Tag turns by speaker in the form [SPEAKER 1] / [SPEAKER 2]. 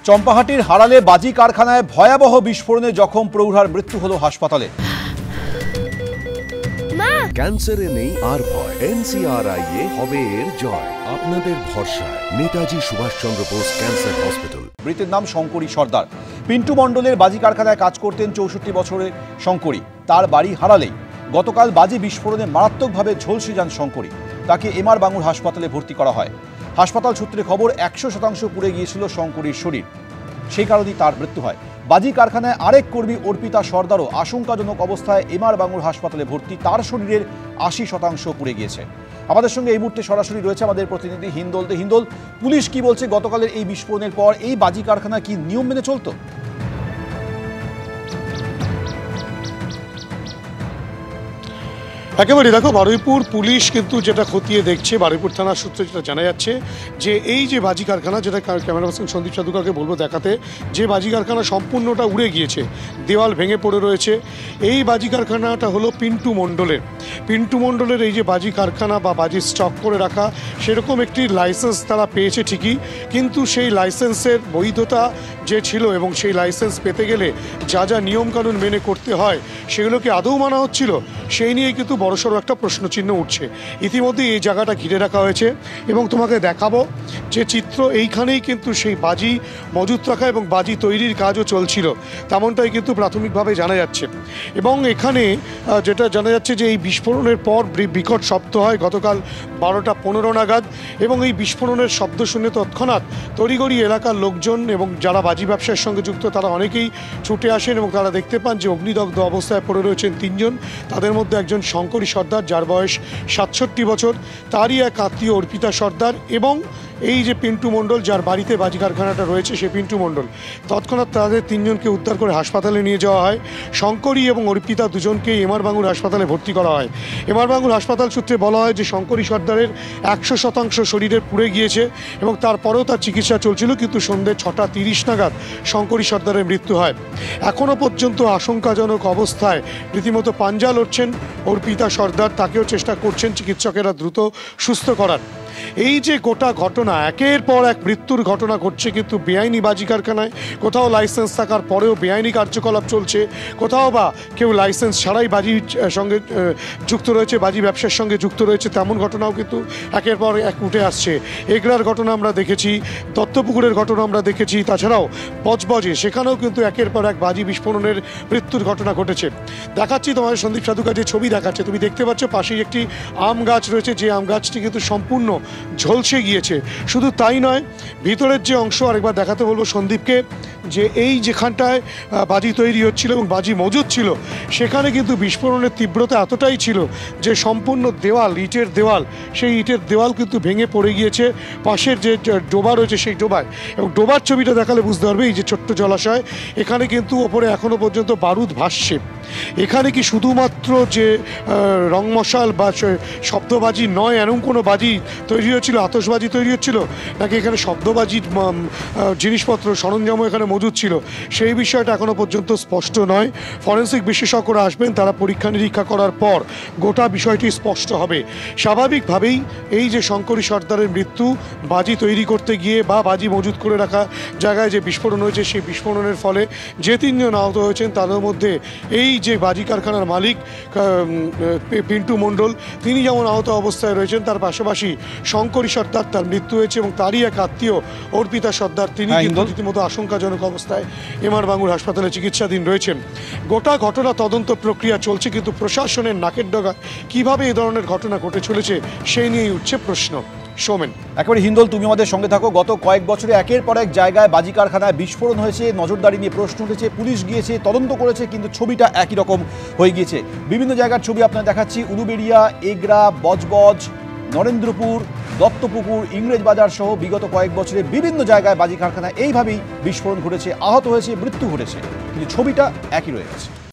[SPEAKER 1] চম্পাহাটির হারালে বাজি কারখানায় ভয়াবহ বিস্ফোরণে জখম প্রৌঢ়ার মৃত্যু হলো হাসপাতালে।
[SPEAKER 2] ক্যান্সারে নেই আর ভয়, NCRI হবে এর জয়। আপনাদের ভরসা নেতাজি সুভাষচন্দ্র বোস ক্যান্সার হসপিটাল।
[SPEAKER 1] মৃতের নাম শঙ্করী সর্দার। পিন্টু মণ্ডলের বাজি কারখানায় কাজ করতেন 64 বছরের শঙ্করী। তার বাড়ি হারালেই গতকাল বাজি বিস্ফোরণে মারাত্মকভাবে ঝলসে যান শঙ্করী। তাকে এমআর বাঙুর হাসপাতালে ভর্তি করা হয়। হাসপাতাল সূত্রে খবর 100% পুড়ে গিয়েছিল শঙ্করীর শরীর, সেই কারণেই তার মৃত্যু হয়। বাজি কারখানায় আরেক কর্মী অর্পিতা সর্দারও আশঙ্কাজনক অবস্থায় এমআর বাঙুর হাসপাতালে ভর্তি। তার শরীরের 80% পুড়ে গিয়েছে। আমাদের সঙ্গে এই মুহূর্তে সরাসরি রয়েছে আমাদের প্রতিনিধি হিন্দল। হিন্দল, পুলিশ কি বলছে গতকালের এই বিস্ফোরণের পর? এই বাজি কারখানা কি নিয়ম মেনে চলতো?
[SPEAKER 3] একেবারে দেখো, বারুইপুর পুলিশ কিন্তু যেটা খতিয়ে দেখছে, বারুইপুর থানার সূত্রে যেটা জানা যাচ্ছে যে এই যে বাজি কারখানা, যেটা ক্যামেরা পার্সন সন্দীপ সাধুকাকে বলবো দেখাতে, যে বাজি কারখানা সম্পূর্ণটা উড়ে গিয়েছে, দেওয়াল ভেঙে পড়ে রয়েছে, এই বাজি কারখানাটা হলো পিন্টু মণ্ডলের। পিন্টু মণ্ডলের এই যে বাজি কারখানা বা বাজি স্টক করে রাখা, সেরকম একটি লাইসেন্স তারা পেয়েছে ঠিকই, কিন্তু সেই লাইসেন্সের বৈধতা যে ছিল এবং সেই লাইসেন্স পেতে গেলে যা যা নিয়মকানুন মেনে করতে হয় সেগুলোকে আদৌ মানা হচ্ছিল, সেই নিয়ে কিন্তু বড়সড় একটা প্রশ্নচিহ্ন উঠছে। ইতিমধ্যে এই জায়গাটা ঘিরে রাখা হয়েছে এবং তোমাকে দেখাবো যে চিত্র, এইখানেই কিন্তু সেই বাজি মজুত রাখা এবং বাজি তৈরির কাজও চলছিল, তেমনটাই কিন্তু প্রাথমিকভাবে জানা যাচ্ছে। এবং এখানে যেটা জানা যাচ্ছে যে এই বিস্ফোরণের পর বিকট শব্দ হয় গতকাল 12:15 নাগাদ, এবং এই বিস্ফোরণের শব্দ শুনে তৎক্ষণাৎ তড়িঘড়ি এলাকার লোকজন এবং যারা বাজি ব্যবসার সঙ্গে যুক্ত তারা অনেকেই ছুটে আসেন এবং তারা দেখতে পান যে অগ্নিদগ্ধ অবস্থায় পড়ে রয়েছেন 3 জন। তাদের মধ্যে একজন শঙ্করী সর্দার, যার বয়স 67 বছর, তারই এক আত্মীয় অর্পিতা সর্দার, এবং এই যে পিন্টু মণ্ডল, যার বাড়িতে বাজি কারখানাটা রয়েছে, সে পিন্টু মণ্ডল। তৎক্ষণাৎ তাদের 3 জনকে উদ্ধার করে হাসপাতালে নিয়ে যাওয়া হয়। শঙ্করী এবং অর্পিতা দুজনকে এমআর বাঙুর হাসপাতালে ভর্তি করা হয়। এমআর বাঙুর হাসপাতাল সূত্রে বলা হয় যে শঙ্করী সর্দারের 100% শরীরের পুড়ে গিয়েছে এবং তারপরেও তার চিকিৎসা চলছিল, কিন্তু সন্ধ্যে 6:30 নাগাদ শঙ্করী সর্দারের মৃত্যু হয়। এখনও পর্যন্ত আশঙ্কাজনক অবস্থায় রীতিমতো পাঞ্জা লড়ছেন অর্পিতা সর্দার, তাকেও চেষ্টা করছেন চিকিৎসকেরা দ্রুত সুস্থ করার। এই যে গোটা ঘটনা, একের পর এক মৃত্যুর ঘটনা ঘটছে কিন্তু বেআইনি বাজি কারখানায়। কোথাও লাইসেন্স থাকার পরেও বেআইনি কার্যকলাপ চলছে, কোথাও বা কেউ লাইসেন্স ছাড়াই বাজির সঙ্গে যুক্ত রয়েছে, বাজি ব্যবসার সঙ্গে যুক্ত রয়েছে, তেমন ঘটনাও কিন্তু একের পর এক উঠে আসছে। এগরার ঘটনা আমরা দেখেছি, দত্তপুকুরের ঘটনা আমরা দেখেছি, তাছাড়াও বজবজে সেখানেও কিন্তু একের পর এক বাজি বিস্ফোরণের মৃত্যুর ঘটনা ঘটেছে। দেখাচ্ছি তোমাদের সন্দীপ সাধুকা যে ছবি দেখাচ্ছে, তুমি দেখতে পাচ্ছ পাশেই একটি আম গাছ রয়েছে, যে আম গাছটি কিন্তু সম্পূর্ণ ঝলসে গিয়েছে। শুধু তাই নয়, ভিতরের যে অংশ আরেকবার দেখাতে বলবো সন্দীপকে, যে এই যেখানটায় বাজি তৈরি হচ্ছিল এবং বাজি মজুদ ছিল, সেখানে কিন্তু বিস্ফোরণের তীব্রতা এতটাই ছিল যে সম্পূর্ণ দেওয়াল, ইটের দেওয়াল, সেই ইটের দেওয়াল কিন্তু ভেঙে পড়ে গিয়েছে পাশের যে ডোবা রয়েছে সেই ডোবায়। এবং ডোবার ছবিটা দেখালে বুঝতে পারবে, এই যে ছোট্ট জলাশয়, এখানে কিন্তু ওপরে এখনও পর্যন্ত বারুদ ভাসছে। এখানে কি শুধুমাত্র যে রংমশাল বা শব্দবাজি নয়, এমন কোনো বাজি তৈরি হচ্ছিল, আতশবাজি তৈরি হচ্ছিল, নাকি এখানে শব্দবাজির জিনিসপত্র সরঞ্জামও এখানে মজুদ ছিল, সেই বিষয়টা এখনও পর্যন্ত স্পষ্ট নয়। ফরেন্সিক বিশেষজ্ঞরা আসবেন, তারা পরীক্ষা নিরীক্ষা করার পর গোটা বিষয়টি স্পষ্ট হবে। স্বাভাবিকভাবেই এই যে শঙ্করী সর্দারের মৃত্যু, বাজি তৈরি করতে গিয়ে বা বাজি মজুদ করে রাখা জায়গায় যে বিস্ফোরণ হয়েছে, সেই বিস্ফোরণের ফলে যে 3 জন আহত হয়েছেন, তাদের মধ্যে এই যে বাজি কারখানার মালিক পিন্টু মণ্ডল, তিনি যেমন আহত অবস্থায় রয়েছেন, তার পাশাপাশি শঙ্করী সর্দার, তার মৃত্যু হয়েছে, এবং তারই এক আত্মীয় অর্পিতা সর্দার, তিনি কিন্তু রীতিমতো আশঙ্কাজনক অবস্থায় এমআর বাঙুর হাসপাতালে চিকিৎসাধীন রয়েছেন। গোটা ঘটনা তদন্ত প্রক্রিয়া চলছে, কিন্তু প্রশাসনের নাকের ডগা কিভাবে এ ধরনের ঘটনা ঘটে চলেছে সেই নিয়েই উঠছে প্রশ্ন। সোমেন,
[SPEAKER 1] একেবারে হিন্দল, তুমি আমাদের সঙ্গে থাকো। গত কয়েক বছরে একের পর এক জায়গায় বাজি কারখানায় বিস্ফোরণ হয়েছে, নজরদারি নিয়ে প্রশ্ন উঠেছে, পুলিশ গিয়েছে, তদন্ত করেছে, কিন্তু ছবিটা একই রকম হয়ে গিয়েছে। বিভিন্ন জায়গার ছবি আপনার দেখাচ্ছি, উলুবেড়িয়া, এগরা, বজবজ, নরেন্দ্রপুর, দত্তপুকুর, ইংরেজ বাজার সহ বিগত কয়েক বছরে বিভিন্ন জায়গায় বাজি কারখানায় এইভাবেই বিস্ফোরণ ঘটেছে, আহত হয়েছে, মৃত্যু ঘটেছে, কিন্তু ছবিটা একই রয়ে গেছে।